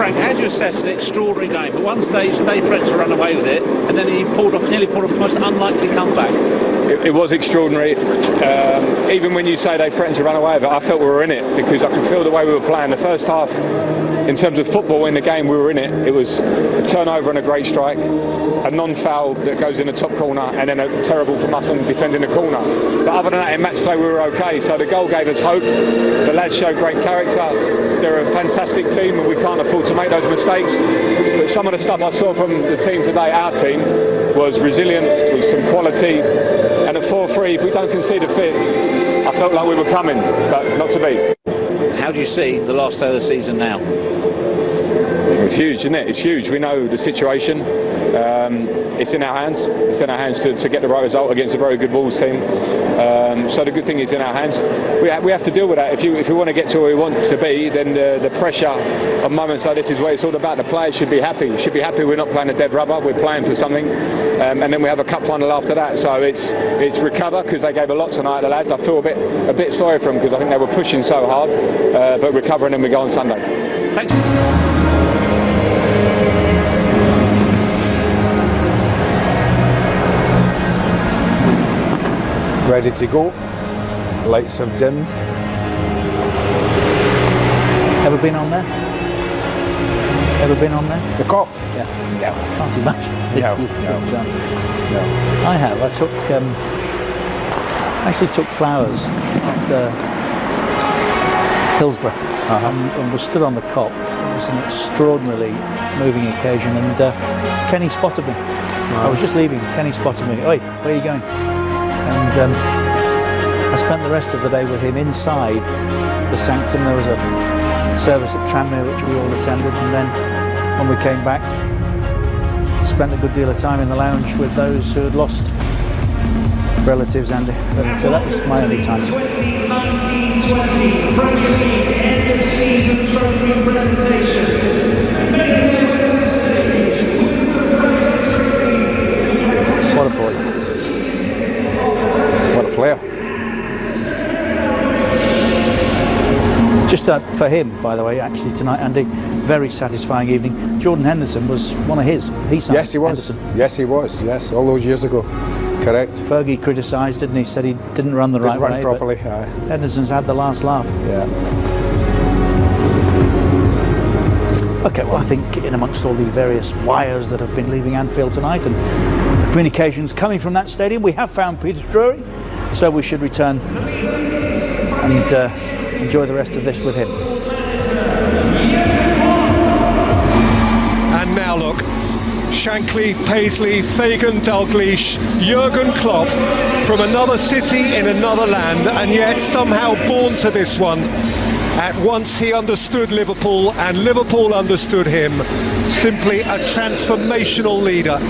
Frank, how do you assess an extraordinary game? At one stage they threatened to run away with it, and then he nearly pulled off the most unlikely comeback. It was extraordinary. Even when you say they threatened to run away with it, I felt we were in it, because I could feel the way we were playing. The first half, in terms of football in the game, we were in it. It was a turnover and a great strike, a non-foul that goes in the top corner, and then a terrible from us on defending the corner. But other than that, in match play we were okay. So the goal gave us hope. The lads showed great character. They're a fantastic team, and we can't afford to make those mistakes. But some of the stuff I saw from the team today, our team, was resilient, with some quality. And at 4-3, if we don't concede a fifth, I felt like we were coming, but not to be. How do you see the last day of the season now? It's huge, isn't it? It's huge. We know the situation. It's in our hands. It's in our hands to get the right result against a very good Wolves team. So the good thing is in our hands. We have to deal with that. If we want to get to where we want to be, then the pressure on moments like this is what it's all about. The players should be happy. Should be happy we're not playing a dead rubber. We're playing for something. And then we have a cup final after that. So it's recover, because they gave a lot tonight, the lads. I feel a bit sorry for them, because I think they were pushing so hard. But recover, and then we go on Sunday. Thank you. Ready to go. Lights have dimmed. Ever been on there? Ever been on there? The cop? Yeah. No. Can't imagine. No. No. I have. I actually took flowers after Hillsborough and was stood on the cop. It was an extraordinarily moving occasion, and Kenny spotted me. I was just leaving. Kenny spotted me. Oi, where are you going? And I spent the rest of the day with him inside the sanctum. There was a service at Tranmere which we all attended, and then when we came back, spent a good deal of time in the lounge with those who had lost relatives, Andy. But that was my only time. 2019-20 Premier League end of season trophy presentation. What a boy. What a player. Just for him, by the way, actually tonight, Andy, very satisfying evening. Jordan Henderson was one of his. He signed Yes, he was. Henderson. Yes, he was. Yes, all those years ago. Correct. Fergie criticised, didn't he? Said he didn't run the right way. Didn't run properly. Henderson's had the last laugh. Yeah. Okay, well, I think in amongst all the various wires that have been leaving Anfield tonight and the communications coming from that stadium, we have found Peter Drury, so we should return and enjoy the rest of this with him. And now look, Shankly, Paisley, Fagan, Dalglish, Jurgen Klopp, from another city in another land, and yet somehow born to this one. At once he understood Liverpool and Liverpool understood him. Simply a transformational leader.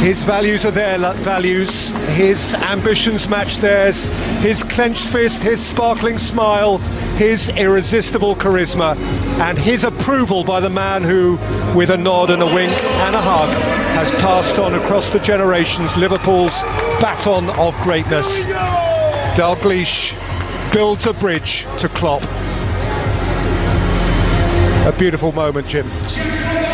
His values are their values, his ambitions match theirs, his clenched fist, his sparkling smile, his irresistible charisma, and his approval by the man who, with a nod and a wink and a hug, has passed on across the generations Liverpool's baton of greatness. Dalglish builds a bridge to Klopp. A beautiful moment, Jim.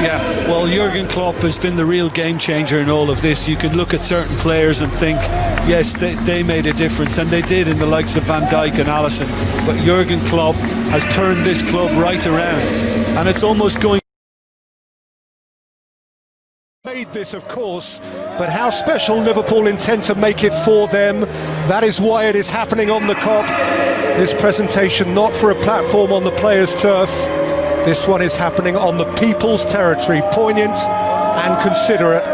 Yeah, well, Jurgen Klopp has been the real game changer in all of this. You can look at certain players and think, yes, they made a difference, and they did in the likes of Van Dijk and Alisson. But Jurgen Klopp has turned this club right around, and it's almost going. Made this, of course, but how special Liverpool intend to make it for them. That is why it is happening on the Kop. This presentation not for a platform on the players' turf. This one is happening on the people's territory. Poignant and considerate.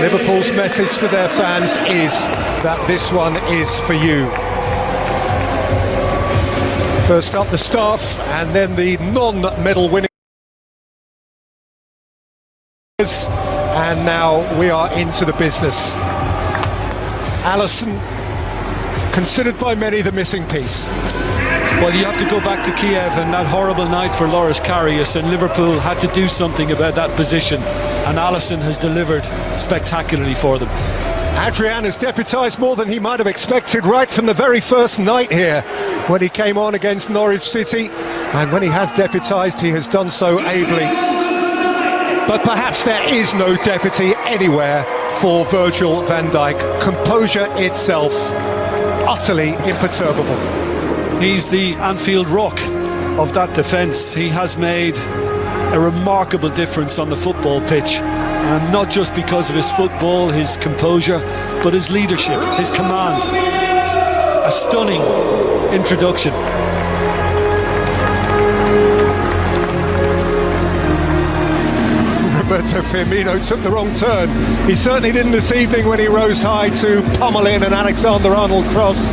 Liverpool's message to their fans is that this one is for you. First up the staff, and then the non-medal winning. And now we are into the business. Alisson, considered by many the missing piece. Well, you have to go back to Kiev and that horrible night for Loris Karius, and Liverpool had to do something about that position, and Alisson has delivered spectacularly for them. Adrian has deputised more than he might have expected right from the very first night here when he came on against Norwich City, and when he has deputised he has done so ably. But perhaps there is no deputy anywhere for Virgil van Dijk. Composure itself, utterly imperturbable. He's the Anfield rock of that defence. He has made a remarkable difference on the football pitch, and not just because of his football, his composure, but his leadership, his command. A stunning introduction. Roberto Firmino took the wrong turn. He certainly didn't this evening when he rose high to pummel in an Alexander-Arnold cross.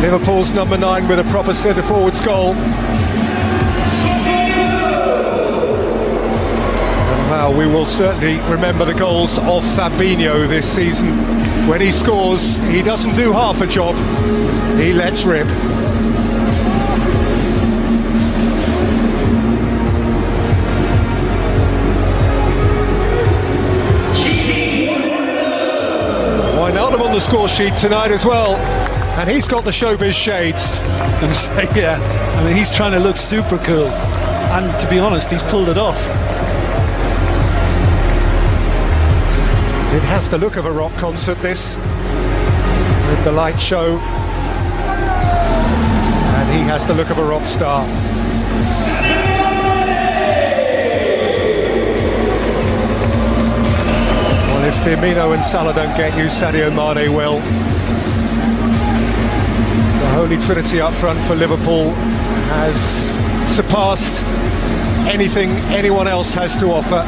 Liverpool's number 9 with a proper centre-forwards goal. Well, we will certainly remember the goals of Firminho this season. When he scores, he doesn't do half a job, he lets rip. Wijnaldum on the score sheet tonight as well, and he's got the showbiz shades. I was going to say, yeah, I mean, he's trying to look super cool, and to be honest, he's pulled it off. It has the look of a rock concert, this, with the light show, and he has the look of a rock star. Well, if Firmino and Salah don't get you, Sadio Mane will. The holy trinity up front for Liverpool has surpassed anything anyone else has to offer.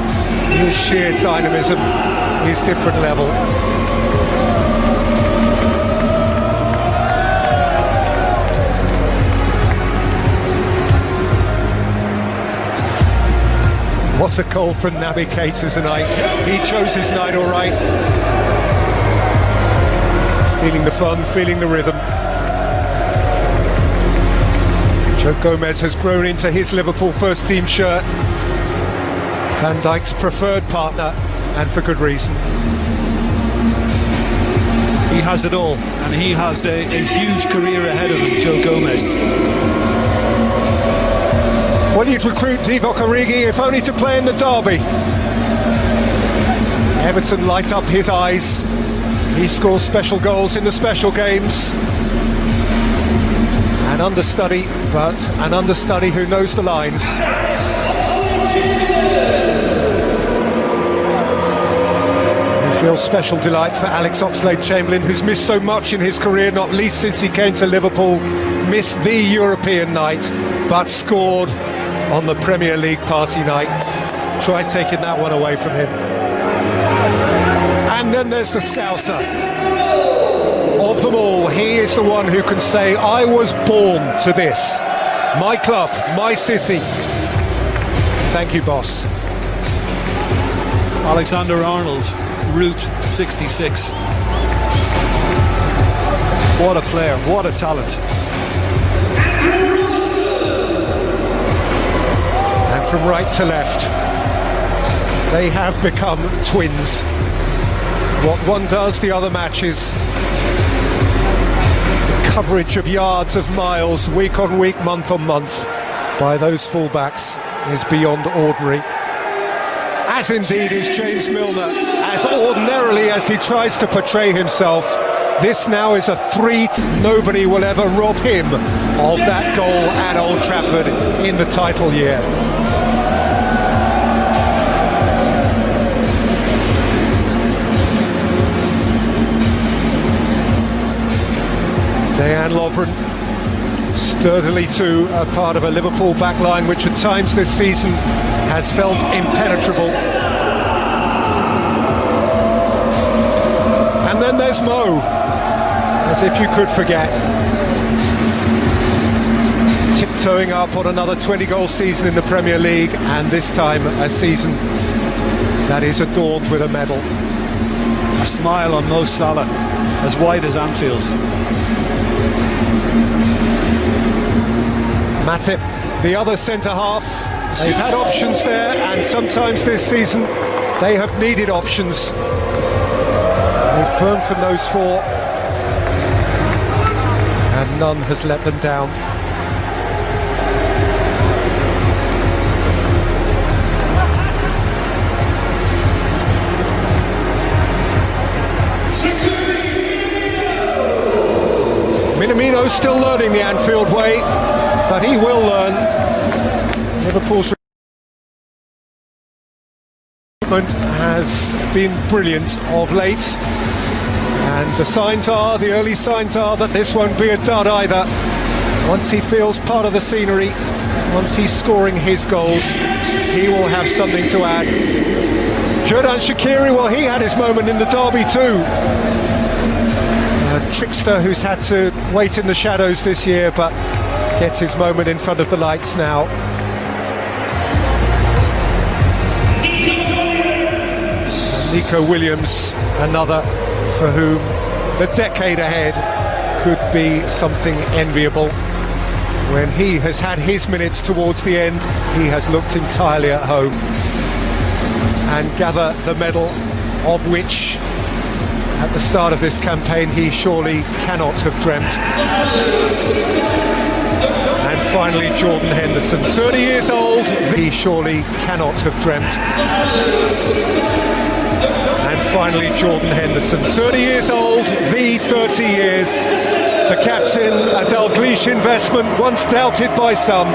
His sheer dynamism, his different level. What a goal from Naby Keita tonight. He chose his night all right. Feeling the fun, feeling the rhythm. Joe Gomez has grown into his Liverpool first team shirt. Van Dijk's preferred partner, and for good reason. He has it all, and he has a huge career ahead of him, Joe Gomez. Well, you'd recruit Divock Origi if only to play in the derby. Everton light up his eyes. He scores special goals in the special games. An understudy, but an understudy who knows the lines. Real special delight for Alex Oxlade-Chamberlain, who's missed so much in his career, not least since he came to Liverpool, missed the European night, but scored on the Premier League party night. Tried taking that one away from him. And then there's the Scouser. Of them all, he is the one who can say, I was born to this. My club, my city. Thank you, boss. Alexander-Arnold, Route 66. What a player, what a talent. And from right to left, they have become twins. What one does, the other matches. The coverage of yards, of miles, week on week, month on month, by those fullbacks is beyond ordinary. As indeed is James Milner, as ordinarily as he tries to portray himself. This now is a 3. Nobody will ever rob him of that goal at Old Trafford in the title year. Dejan Lovren, sturdily too, a part of a Liverpool backline which at times this season has felt impenetrable. And then there's Mo, as if you could forget. Tiptoeing up on another 20-goal season in the Premier League, and this time a season that is adorned with a medal. A smile on Mo Salah, as wide as Anfield. Matip, the other centre-half. They've had options there, and sometimes this season they have needed options. They've Burned from those four, and none has let them down. Minamino's still learning the Anfield way, but he will learn. Liverpool's recruitment has been brilliant of late, and the early signs are that this won't be a dud either. Once he feels part of the scenery, once he's scoring his goals, he will have something to add. Xherdan Shaqiri, well, he had his moment in the derby too. A trickster who's had to wait in the shadows this year, but gets his moment in front of the lights now. Nico Williams, another for whom the decade ahead could be something enviable. When he has had his minutes towards the end, he has looked entirely at home. And gather the medal of which at the start of this campaign he surely cannot have dreamt. And finally Jordan Henderson, 30 years old, he surely cannot have dreamt. And finally Jordan Henderson, 30 years old, the 30 years. The captain, a Dalglish investment, once doubted by some.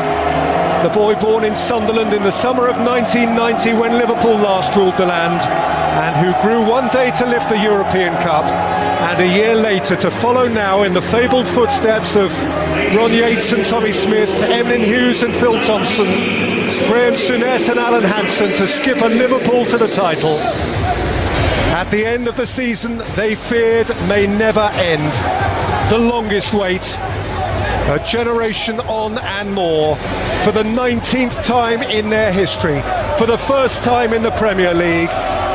The boy born in Sunderland in the summer of 1990 when Liverpool last ruled the land, and who grew one day to lift the European Cup, and a year later to follow now in the fabled footsteps of Ron Yates and Tommy Smith, Emlyn Hughes and Phil Thompson, Graham Souness and Alan Hansen, to skip a Liverpool to the title. At the end of the season they feared may never end. The longest wait, a generation on and more, for the 19th time in their history, for the first time in the Premier League,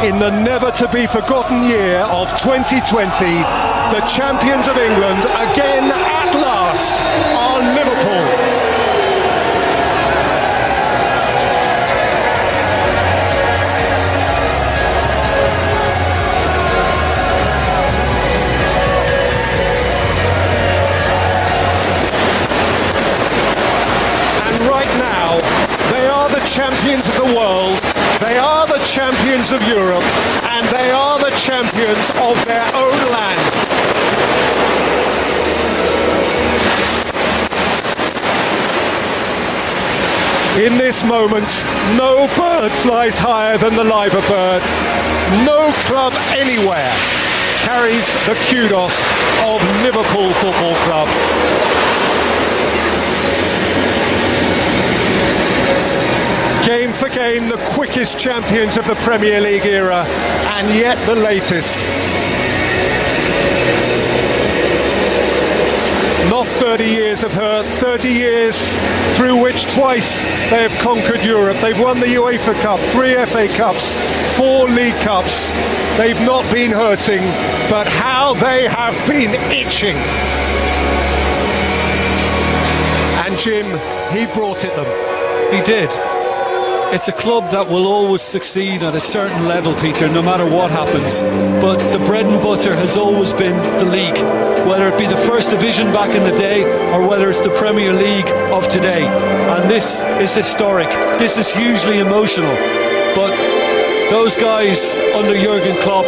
in the never-to-be-forgotten year of 2020, the champions of England again at last are Liverpool. Champions of the world, they are the champions of Europe, and they are the champions of their own land. In this moment, no bird flies higher than the liver bird. No club anywhere carries the kudos of Liverpool Football Club. Game for game, the quickest champions of the Premier League era, and yet the latest. Not 30 years of hurt, 30 years through which twice they have conquered Europe. They've won the UEFA Cup, 3 FA Cups, 4 League Cups. They've not been hurting, but how they have been itching. And Jim, he brought it them. He did. It's a club that will always succeed at a certain level, Peter, no matter what happens. But the bread and butter has always been the league, whether it be the First Division back in the day or whether it's the Premier League of today. And this is historic. This is hugely emotional. But those guys under Jurgen Klopp